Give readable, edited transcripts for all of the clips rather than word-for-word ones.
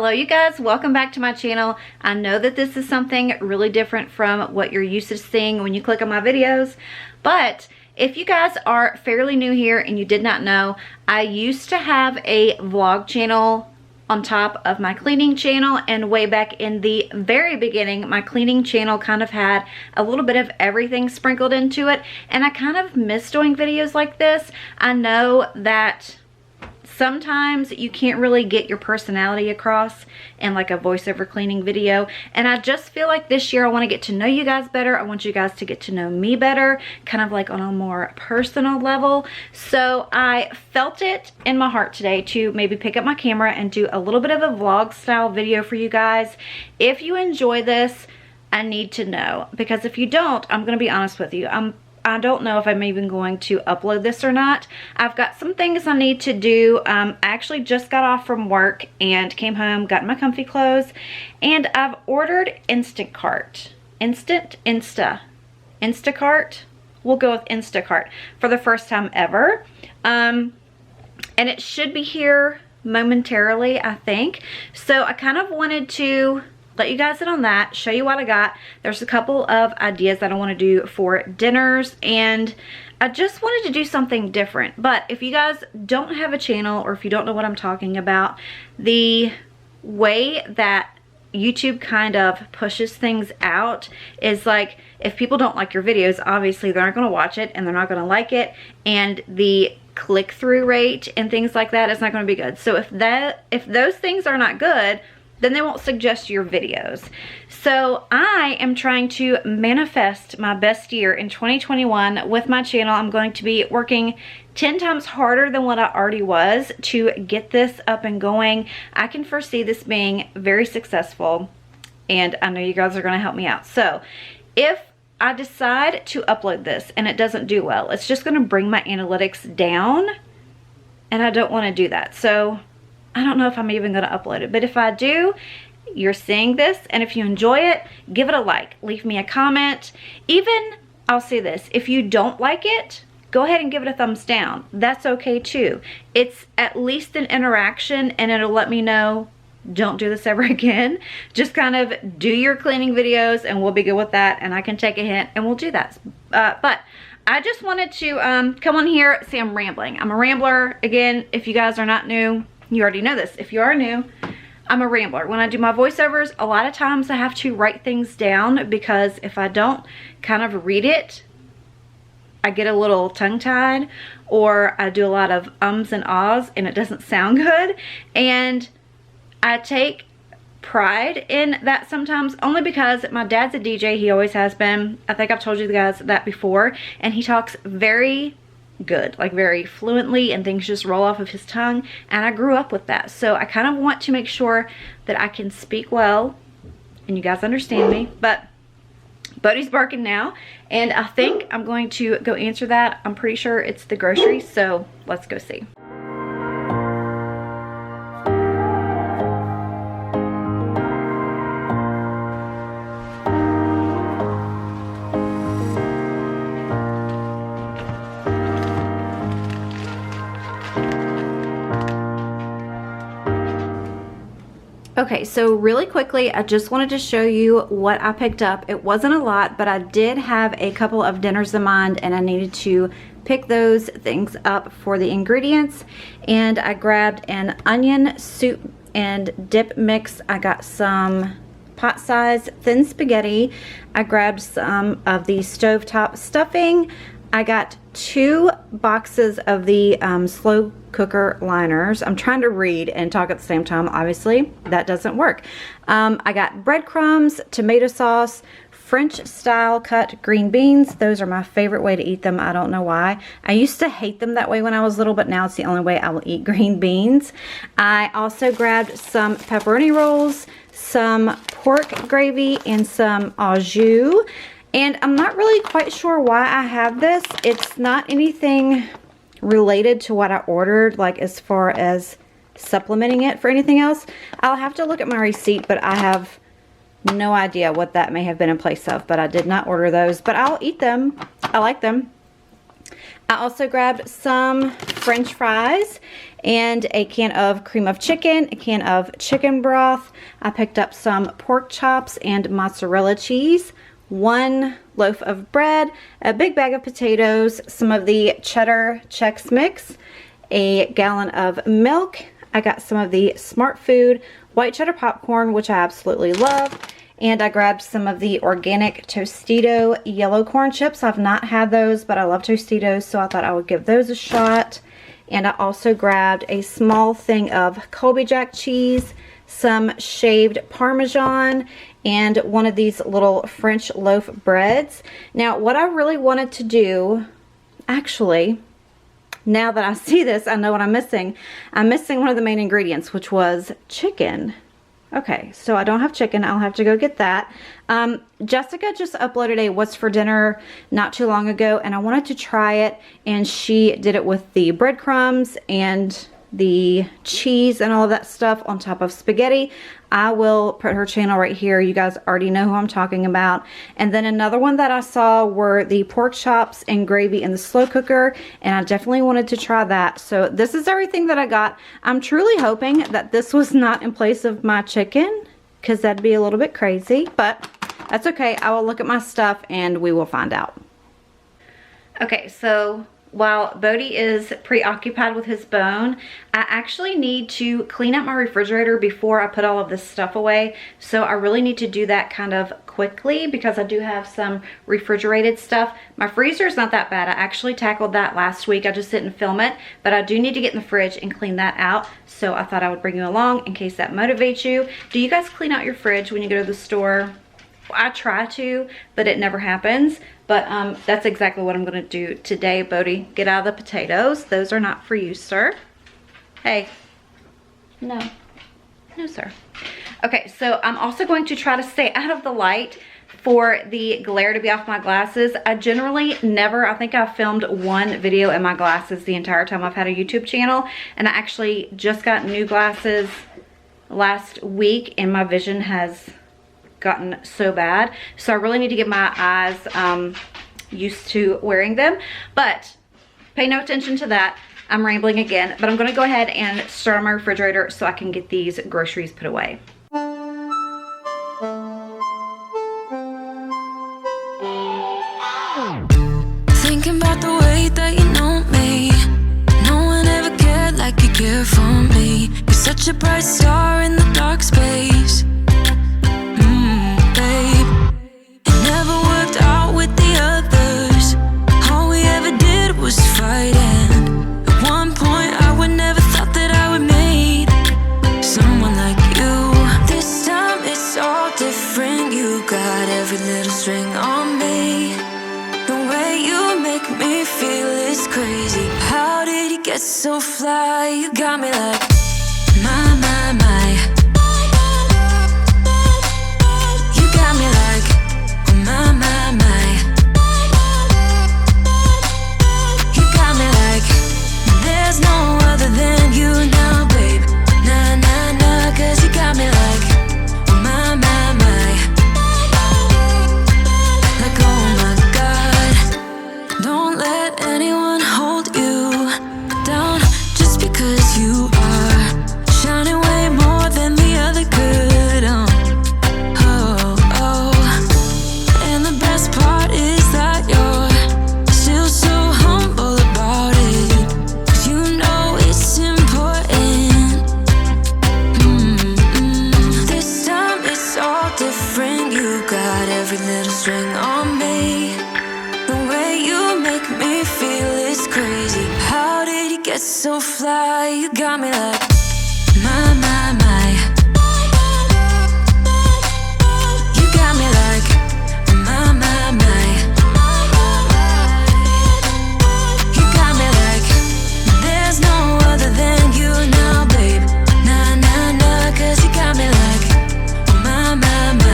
Hello you guys, welcome back to my channel. I know that this is something really different from what you're used to seeing when you click on my videos, but if you guys are fairly new here and you did not know, I used to have a vlog channel on top of my cleaning channel, and way back in the very beginning, my cleaning channel kind of had a little bit of everything sprinkled into it, and I kind of miss doing videos like this. I know that sometimes you can't really get your personality across in like a voiceover cleaning video, and I just feel like this year I want to get to know you guys better. I want you guys to get to know me better, kind of like on a more personal level. So I felt it in my heart today to maybe pick up my camera and do a little bit of a vlog style video for you guys. If you enjoy this, I need to know, because if you don't, I'm going to be honest with you, I don't know if I'm even going to upload this or not. I've got some things I need to do. I actually just got off from work and came home, got in my comfy clothes, and I've ordered Instacart. Instacart? We'll go with Instacart for the first time ever. And it should be here momentarily, I think. So I kind of wanted to let you guys in on that, show you what I got. There's a couple of ideas that I want to do for dinners, and I just wanted to do something different. But if you guys don't have a channel, or if you don't know what I'm talking about, the way that YouTube kind of pushes things out is like, if people don't like your videos, obviously they're not going to watch it and they're not going to like it, and the click-through rate and things like that is not going to be good. So if those things are not good, then they won't suggest your videos. So I am trying to manifest my best year in 2021 with my channel. I'm going to be working 10 times harder than what I already was to get this up and going. I can foresee this being very successful, and I know you guys are going to help me out. So if I decide to upload this and it doesn't do well, it's just going to bring my analytics down, and I don't want to do that. So I don't know if I'm even going to upload it, but if I do, you're seeing this, and if you enjoy it, give it a like, leave me a comment. Even, I'll say this, if you don't like it, go ahead and give it a thumbs down. That's okay too. It's at least an interaction, and it'll let me know, don't do this ever again. Just kind of do your cleaning videos and we'll be good with that, and I can take a hint and we'll do that. But I just wanted to come on here. See, I'm rambling. I'm a rambler. Again, if you guys are not new, you already know this. If you are new, I'm a rambler. When I do my voiceovers, a lot of times I have to write things down, because if I don't kind of read it, I get a little tongue-tied, or I do a lot of ums and ahs and it doesn't sound good. And I take pride in that sometimes, only because my dad's a DJ. He always has been. I think I've told you guys that before, and he talks very good, like very fluently, and things just roll off of his tongue, and I grew up with that. So I kind of want to make sure that I can speak well and you guys understand me. But Bodie's barking now, and I think I'm going to go answer that. I'm pretty sure it's the groceries, so let's go see. Okay, so really quickly, I just wanted to show you what I picked up. It wasn't a lot, but I did have a couple of dinners in mind, and I needed to pick those things up for the ingredients. And I grabbed an onion soup and dip mix. I got some pot-size thin spaghetti. I grabbed some of the stovetop stuffing. I got 2 boxes of the slow cooker liners. I'm trying to read and talk at the same time. Obviously, that doesn't work. I got breadcrumbs, tomato sauce, French style cut green beans. Those are my favorite way to eat them. I don't know why. I used to hate them that way when I was little, but now it's the only way I will eat green beans. I also grabbed some pepperoni rolls, some pork gravy, and some au jus. And I'm not really quite sure why I have this. It's not anything related to what I ordered, like as far as supplementing it for anything else. I'll have to look at my receipt, but I have no idea what that may have been in place of. But I did not order those, but I'll eat them. I like them. I also grabbed some French fries and a can of cream of chicken, a can of chicken broth. I picked up some pork chops and mozzarella cheese, 1 loaf of bread, a big bag of potatoes, some of the cheddar Chex Mix, a gallon of milk. I got some of the Smart Food white cheddar popcorn, which I absolutely love. And I grabbed some of the organic Tostito yellow corn chips. I've not had those, but I love Tostitos, so I thought I would give those a shot. And I also grabbed a small thing of Colby Jack cheese, some shaved Parmesan, and one of these little French loaf breads. Now, what I really wanted to do, actually, now that I see this, I know what I'm missing. I'm missing one of the main ingredients, which was chicken. Okay, so I don't have chicken. I'll have to go get that. Jessica just uploaded a What's for Dinner not too long ago, and I wanted to try it, and she did it with the breadcrumbs and the cheese and all of that stuff on top of spaghetti. I will put her channel right here. You guys already know who I'm talking about. And then another one that I saw were the pork chops and gravy in the slow cooker, and I definitely wanted to try that. So this is everything that I got. I'm truly hoping that this was not in place of my chicken, because that'd be a little bit crazy, but that's okay. I will look at my stuff and we will find out. Okay, so while Bodie is preoccupied with his bone, I actually need to clean out my refrigerator before I put all of this stuff away. So I really need to do that kind of quickly because I do have some refrigerated stuff. My freezer is not that bad. I actually tackled that last week. I just didn't film it, but I do need to get in the fridge and clean that out. So I thought I would bring you along in case that motivates you. Do you guys clean out your fridge when you go to the store? I try to, but it never happens. But that's exactly what I'm going to do today. Bodie, get out of the potatoes. Those are not for you, sir. Hey. No. No, sir. Okay, so I'm also going to try to stay out of the light for the glare to be off my glasses. I generally never, I think I've filmed one video in my glasses the entire time I've had a YouTube channel. And I actually just got new glasses last week and my vision has gotten so bad, so I really need to get my eyes used to wearing them, but pay no attention to that. I'm rambling again, but I'm going to go ahead and start on my refrigerator so I can get these groceries put away. Thinking about the way that you know me, no one ever cared like you care for me. You're such a bright star in the dark space. Was fighting. At one point I would never thought that I would meet someone like you. This time it's all different. You got every little string on me. The way you make me feel is crazy. How did you get so fly? You got me like my, my, my. You got me like my, my, my. There's no other than you now, babe. Nah, nah, nah, 'cause you got me like my, my, my. Like, oh my God. Don't let anyone hold you down just because you are shining way more than the other could. Oh, oh. And the best part is that you're still so humble about it. Every little string on me. The way you make me feel is crazy. How did you get so fly? You got me like my, my, my. You got me like my, my, my. You got me like there's no other than you now, babe. Nah, nah, nah, 'cause you got me like my, my, my.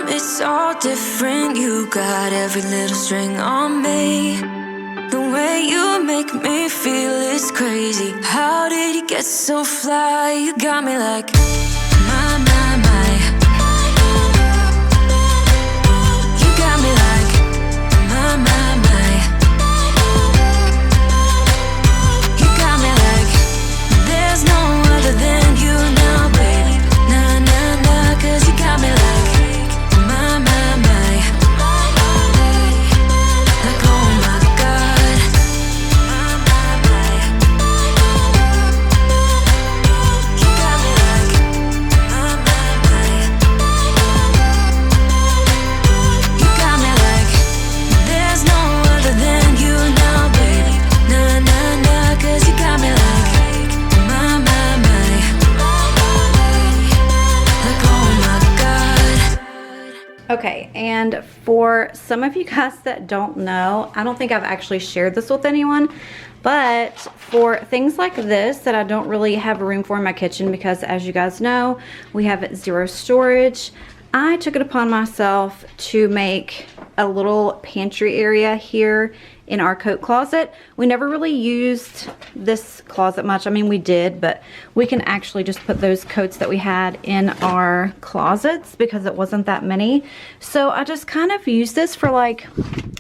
It's all different. You got every little string on me. The way you make me feel is crazy. How did you get so fly? You got me like my, my, my. You And for some of you guys that don't know, I don't think I've actually shared this with anyone, but for things like this that I don't really have room for in my kitchen, because as you guys know, we have zero storage, I took it upon myself to make a little pantry area here in our coat closet. We never really used this closet much. I mean, we did, but we can actually just put those coats that we had in our closets because it wasn't that many. So I just kind of use this for, like,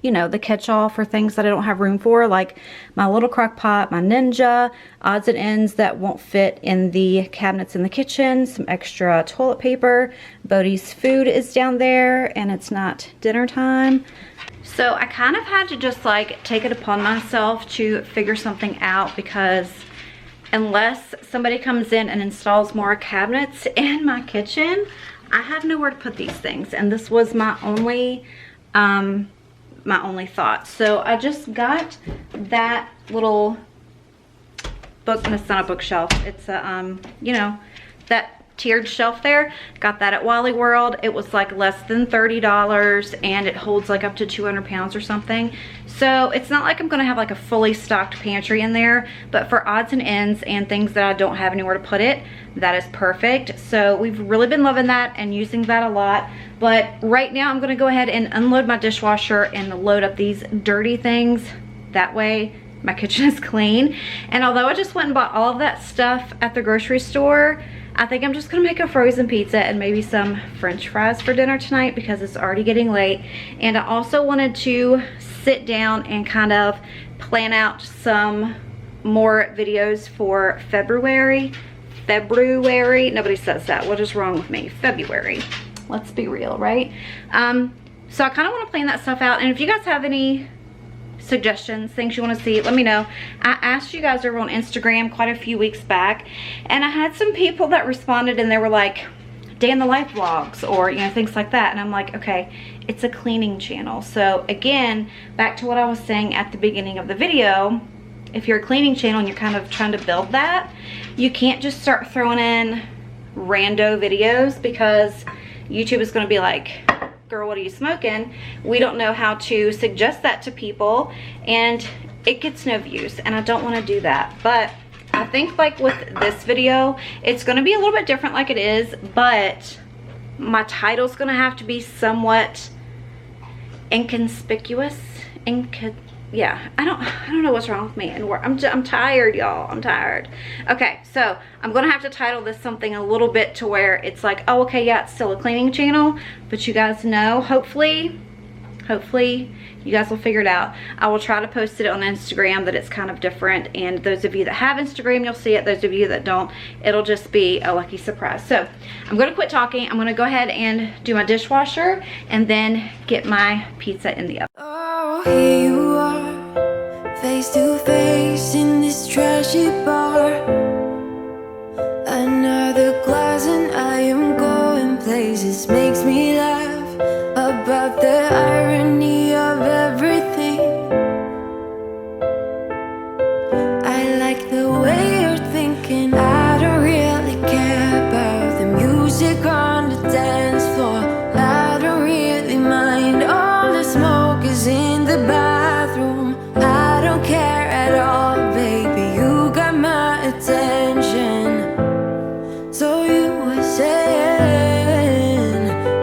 you know, the catch-all for things that I don't have room for, like my little crock pot, my Ninja, odds and ends that won't fit in the cabinets in the kitchen, some extra toilet paper. Bodhi's food is down there and it's not dinner time. So I kind of had to just like take it upon myself to figure something out, because unless somebody comes in and installs more cabinets in my kitchen, I have nowhere to put these things. And this was my only thought. So I just got that little book, and it's not a bookshelf. It's a, you know, that tiered shelf there. Got that at Wally World. It was like less than $30 and it holds like up to 200 pounds or something. So it's not like I'm gonna have like a fully stocked pantry in there, but for odds and ends and things that I don't have anywhere to put it, that is perfect. So we've really been loving that and using that a lot. But right now I'm gonna go ahead and unload my dishwasher and load up these dirty things. That way my kitchen is clean. And although I just went and bought all of that stuff at the grocery store, I think I'm just gonna make a frozen pizza and maybe some French fries for dinner tonight because it's already getting late. And I also wanted to sit down and kind of plan out some more videos for February. Nobody says that. What is wrong with me? February. Let's be real, right? So I kind of want to plan that stuff out. And if you guys have any suggestions, things you want to see, let me know. I asked you guys over on Instagram quite a few weeks back, and I had some people that responded and they were like, day in the life vlogs, or you know, things like that. And I'm like, okay, it's a cleaning channel. So again, back to what I was saying at the beginning of the video, if you're a cleaning channel and you're kind of trying to build that, you can't just start throwing in rando videos, because YouTube is going to be like, girl, what are you smoking? We don't know how to suggest that to people, and it gets no views, and I don't want to do that. But I think like with this video, it's going to be a little bit different like it is, but my title's going to have to be somewhat inconspicuous. Yeah, I don't know what's wrong with me, and I'm tired, y'all. I'm tired. Okay, so I'm gonna have to title this something a little bit to where it's like, oh, okay, yeah, it's still a cleaning channel, but you guys know, hopefully you guys will figure it out. I will try to post it on Instagram that it's kind of different, and those of you that have Instagram, you'll see it. Those of you that don't, it'll just be a lucky surprise. So I'm gonna quit talking. I'm gonna go ahead and do my dishwasher and then get my pizza in the oven. Oh, here you are, face to face in this trashy bar. Another glass and I am going places. Makes me laugh about the irony of everything. I like the way you're thinking. I don't really care about the music on the dance floor. I don't really mind all the smoke is in the bathroom. I don't care at all, baby. You got my attention. So you were saying,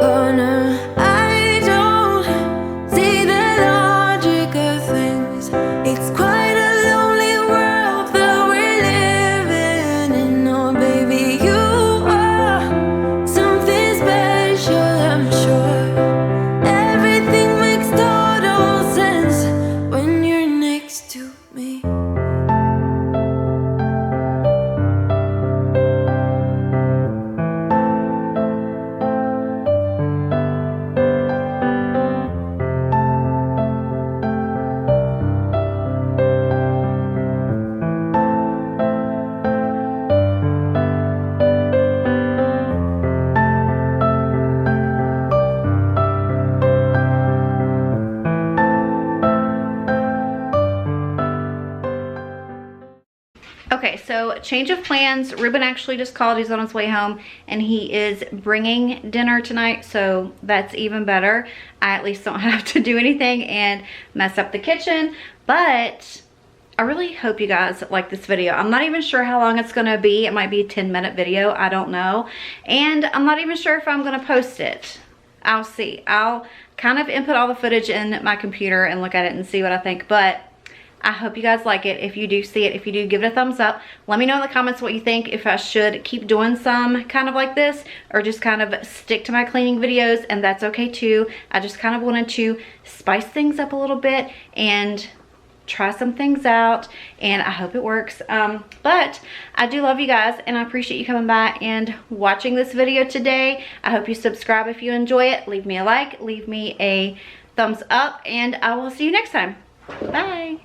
oh no, I don't see the logic of things. It's quite a lonely world that we're living in. Oh baby, you are something special, I'm sure. Everything makes total sense when you're next to me. Okay, so change of plans. Ruben actually just called. He's on his way home and he is bringing dinner tonight, so that's even better. I at least don't have to do anything and mess up the kitchen, but I really hope you guys like this video. I'm not even sure how long it's gonna be. It might be a 10-minute video, I don't know. And I'm not even sure if I'm gonna post it. I'll see. I'll kind of input all the footage in my computer and look at it and see what I think, but I hope you guys like it. If you do see it, if you do, give it a thumbs up. Let me know in the comments what you think, if I should keep doing some kind of like this or just kind of stick to my cleaning videos, and that's okay too. I just kind of wanted to spice things up a little bit and try some things out, and I hope it works. But I do love you guys, and I appreciate you coming by and watching this video today. I hope you subscribe if you enjoy it. Leave me a like, leave me a thumbs up, and I will see you next time. Bye.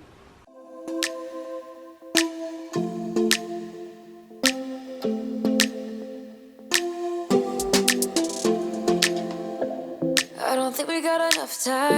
I don't think we got enough time.